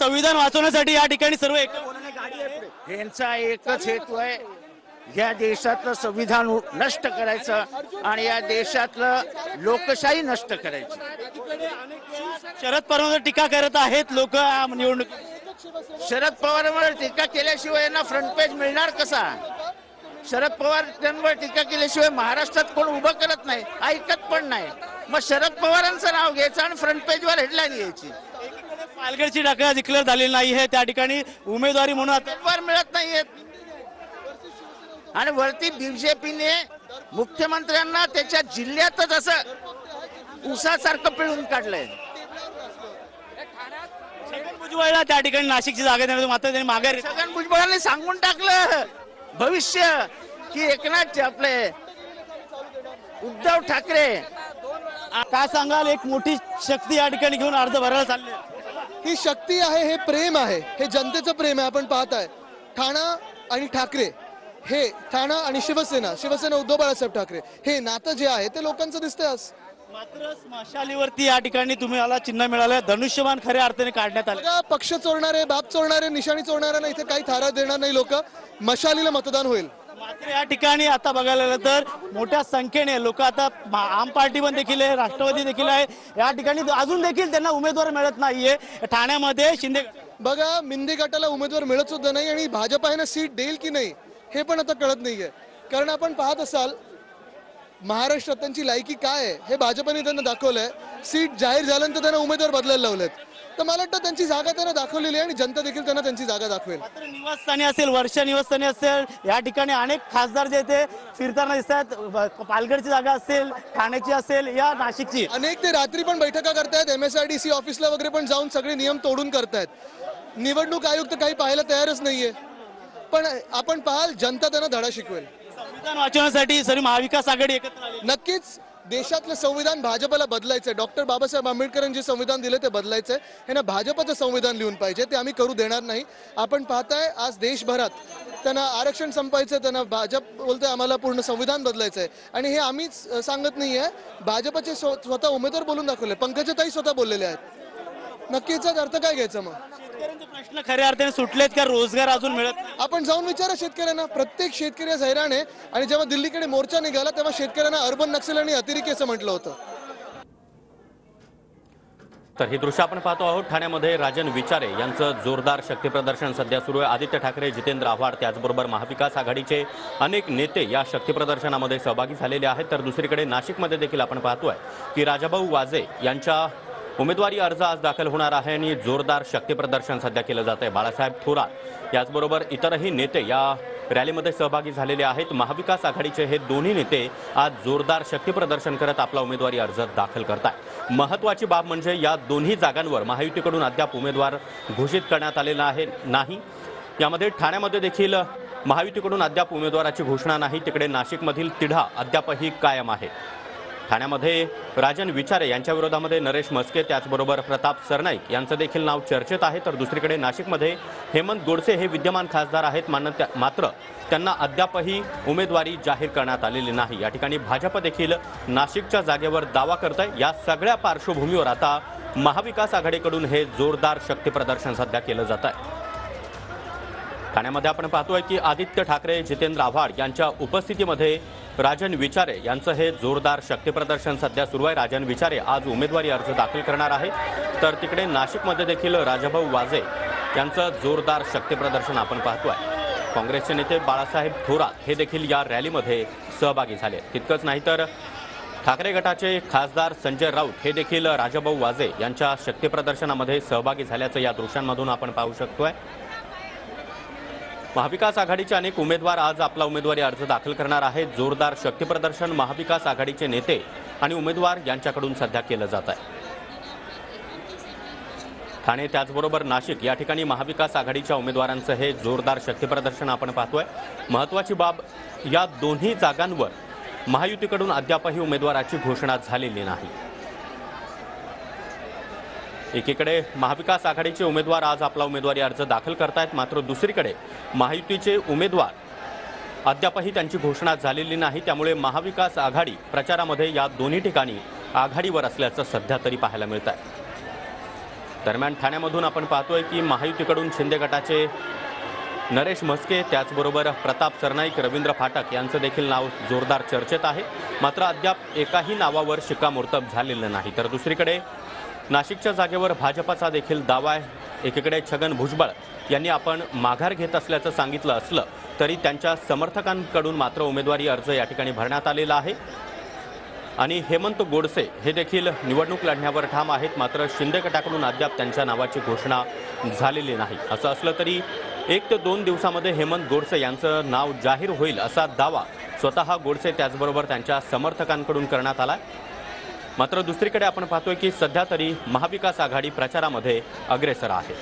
संविधान वाचवण्यासाठी या ठिकाणी सर्व यांचा एकच हेतू आहे, या देशातलं संविधान नष्ट करायचं आणि या देशातलं लोकशाही नष्ट करायची। शरद पवारांवर टीका करत आहेत लोक निवडणूक। शरद पवारांवर टीका केल्याशिवाय यांना फ्रंट पेज मिळणार कसा? शरद पवार यांवर टीका केल्याशिवाय महाराष्ट्रात कोण उभं करत नाही, ऐकत पण नाही। मग शरद पवारांचं नाव घ्यायचं आणि फ्रंट पेजवर हेडलाईन घ्यायची। पालघरची जागा डिक्लेअर झालेली नाही आहे, त्या ठिकाणी उमेदवारी म्हणून उमेदवार मिळत नाहीयेत आणि वरती बीजेपीने मुख्यमंत्र्यांना त्याच्या जिल्ह्यातच असं उसासारखं पिळून काढलंय। छगन भुजबळला त्या ठिकाणी नाशिकची जागा देण्याचं मात्र त्यांनी माघार। छगन भुजबळांनी सांगून टाकलं भविष्य की एकनाथ आपले उद्धव ठाकरे। काय सांगाल, एक मोठी शक्ती या ठिकाणी घेऊन अर्ज भरायला चालले। ही शक्ती आहे, हे प्रेम आहे, हे जनतेचं प्रेम आहे। आपण पाहताय ठाणा आणि ठाकरे, हे ठाणा आणि शिवसेना, शिवसेना उद्धव बाळासाहेब ठाकरे, हे नातं जे आहे ते लोकांचं दिसतंय आज। मात्र मशालीवरती या ठिकाणी तुम्ही आला चिन्ह मिळालं, धनुष्यबाण खऱ्या अर्थाने काढण्यात आलं। पक्ष चोरणारे, बाप चोरणारे, निशाणी चोरणाऱ्यांना इथे काही थारा देणार नाही लोक, मशालीला मतदान होईल। मात्र या ठिकाणी आता बघायला गेलं तर मोठ्या संख्येने लोक आता आम पार्टी पण देखील आहे, राष्ट्रवादी देखील आहे, या ठिकाणी अजून देखील त्यांना उमेदवार मिळत नाहीये। ठाण्यामध्ये शिंदे बघा, मिंदे गटाला उमेदवार मिळत सुद्धा नाही आणि भाजपाने सीट देईल की नाही हे पण आता कळत नाहीये। कारण आपण पाहत असाल महाराष्ट्रात त्यांची लायकी काय आहे हे भाजपने त्यांना दाखवलंय। सीट जाहीर झाल्यानंतर त्यांना उमेदवार बदलायला लावलेत, तर मला वाटतं त्यांची जागा त्यांना दाखवलेली आहे आणि जनता देखील त्यांना त्यांची जागा दाखवेल। मात्र निवासस्थानी असेल, वर्षा निवासस्थानी असेल, या ठिकाणी अनेक खासदार जे ते फिरताना दिसतात। पालघरची जागा असेल, ठाण्याची असेल, या नाशिकची अनेक ते रात्री पण बैठका करतायत, MSIDC ऑफिसला वगैरे पण जाऊन सगळे नियम तोडून करतायत। निवडणूक आयुक्त काही पाहायला तयारच नाहीये, पण आपण पाहाल जनता त्यांना धडा शिकवेल। संविधान वाचवण्यासाठी सर्व महाविकास आघाडी एकत्र आली। नक्कीच देशातलं संविधान भाजपला बदलायचंय। डॉक्टर बाबासाहेब आंबेडकरांनी जे संविधान दिले ते बदलायचंय, हे ना भाजपचं संविधान लिहून पाहिजे, ते आम्ही करू देणार नाही। आपण पाहताय आज देशभरात त्यांना आरक्षण संपायचं, त्यांना भाजप बोलतोय आम्हाला पूर्ण संविधान बदलायचंय आणि हे आम्हीच सांगत नाहीये, भाजपचे स्वतः उमेदवार बोलून दाखवले, पंकजाताई स्वतः बोललेले आहेत। नक्कीच अर्थ काय घ्यायचा मग? शेतकऱ्यांचे प्रश्न खऱ्या अर्थाने सुटलेत का? रोजगार अजून मिळत नाही? आपण जाऊन विचारा शेतकऱ्यांना, प्रत्येक शेतकरी आज हैराण आहे। आणि जेव्हा दिल्लीकडे मोर्चा निघाला तेव्हा शेतकऱ्यांना अर्बन नक्षल आणि अतिरेकी असं म्हटलं होतं। तर हे दृश्य आपण पाहतो आहोत, ठाण्यामध्ये राजन विचारे यांचं जोरदार शक्ती प्रदर्शन सध्या सुरू आहे। आदित्य ठाकरे, जितेंद्र आव्हाड, त्याचबरोबर महाविकास आघाडीचे अनेक नेते या शक्ती प्रदर्शनामध्ये सहभागी झालेले आहेत। तर दुसरीकडे नाशिकमध्ये देखील आपण पाहतोय की राजाभाऊ वाजे यांच्या उमेदवारी अर्ज आज दाखल होणार आहे आणि जोरदार शक्ती प्रदर्शन सध्या केलं जात आहे। बाळासाहेब थोरात याचबरोबर इतरही नेते या रॅलीमध्ये सहभागी झालेले आहेत। महाविकास आघाडीचे हे दोन्ही नेते आज जोरदार शक्ती प्रदर्शन करत आपला उमेदवारी अर्ज दाखल करतात। महत्त्वाची बाब म्हणजे या दोन्ही जागांवर महायुतीकडून अद्याप उमेदवार घोषित करण्यात आलेला नाही। यामध्ये ठाण्यामध्ये देखील महायुतीकडून अद्याप उमेदवाराची घोषणा नाही, तिकडे नाशिकमधील तिढा अद्यापही कायम आहे। ठाण्यामध्ये राजन विचारे यांच्या विरोधामध्ये नरेश मस्के, त्याचबरोबर प्रताप सरनाईक यांचं देखील नाव चर्चेत आहे। तर दुसरीकडे नाशिकमध्ये हेमंत गोडसे हे विद्यमान खासदार आहेत, मात्र त्यांना अद्यापही उमेदवारी जाहीर करण्यात आलेली नाही। या ठिकाणी भाजप देखील नाशिकच्या जागेवर दावा करत आहे। या सगळ्या पार्श्वभूमीवर आता महाविकास आघाडीकडून हे जोरदार शक्ती प्रदर्शन सध्या केलं जात आहे। ठाण्यामध्ये आपण पाहतोय की आदित्य ठाकरे, जितेंद्र आव्हाड यांच्या उपस्थितीमध्ये राजन विचारे यांचं हे जोरदार शक्ती प्रदर्शन सध्या सुरू आहे। राजन विचारे आज उमेदवारी अर्ज दाखल करणार आहे। तर तिकडे नाशिकमध्ये देखील राजाभाऊ वाजे यांचं जोरदार शक्ती प्रदर्शन आपण पाहतोय। काँग्रेसचे नेते बाळासाहेब थोरात हे देखील या रॅलीमध्ये सहभागी झाले। तितकंच नाही तर ठाकरे गटाचे खासदार संजय राऊत हे देखील राजाभाऊ वाजे यांच्या शक्ती प्रदर्शनामध्ये सहभागी झाल्याचं या दृश्यांमधून आपण पाहू शकतोय। महाविकास आघाडीचे अनेक उमेदवार आज आपला उमेदवारी अर्ज दाखल करणार आहेत। जोरदार शक्ती प्रदर्शन महाविकास आघाडीचे नेते आणि उमेदवार यांच्याकडून सध्या केलं जात आहे। ठाणे त्याचबरोबर नाशिक या ठिकाणी महाविकास आघाडीच्या उमेदवारांचं हे जोरदार शक्ती प्रदर्शन आपण पाहतोय। महत्त्वाची बाब, या दोन्ही जागांवर महायुतीकडून अद्यापही उमेदवाराची घोषणा झालेली नाही। एकीकडे महाविकास आघाडीचे उमेदवार आज आपला उमेदवारी अर्ज दाखल करतायत, मात्र दुसरीकडे महायुतीचे उमेदवार अद्यापही त्यांची घोषणा झालेली नाही। त्यामुळे महाविकास आघाडी प्रचारामध्ये या दोन्ही ठिकाणी आघाडीवर असल्याचं सध्या तरी पाहायला मिळत आहे। दरम्यान ठाण्यामधून आपण पाहतोय की महायुतीकडून शिंदे गटाचे नरेश म्हस्के, त्याचबरोबर प्रताप सरनाईक, रवींद्र फाटक यांचं देखील नाव जोरदार चर्चेत आहे. मात्र अद्याप एकाही नावावर शिक्कामोर्तब झालेलं नाही. तर दुसरीकडे नाशिकच्या जागेवर भाजपाचा देखील दावा आहे. एकीकडे छगन भुजबळ यांनी आपण माघार घेत असल्याचं सांगितलं असलं तरी त्यांच्या समर्थकांकडून मात्र उमेदवारी अर्ज या ठिकाणी भरण्यात आलेला आहे. आणि हेमंत गोडसे हे देखील निवडणूक लढण्यावर ठाम आहेत. मात्र शिंदे गटाकडून अद्याप त्यांच्या नावाची घोषणा झालेली नाही. असं असलं तरी 1 ते 2 दिवसामध्ये हेमंत गोडसे यांचं नाव जाहीर होईल असा दावा स्वतः गोडसे त्याचबरोबर त्यांच्या समर्थकांकडून करण्यात आला. मात्र दुसरीकडे आपण पाहतोय की सध्या तरी महाविकास आघाडी प्रचारामध्ये अग्रेसर आहे.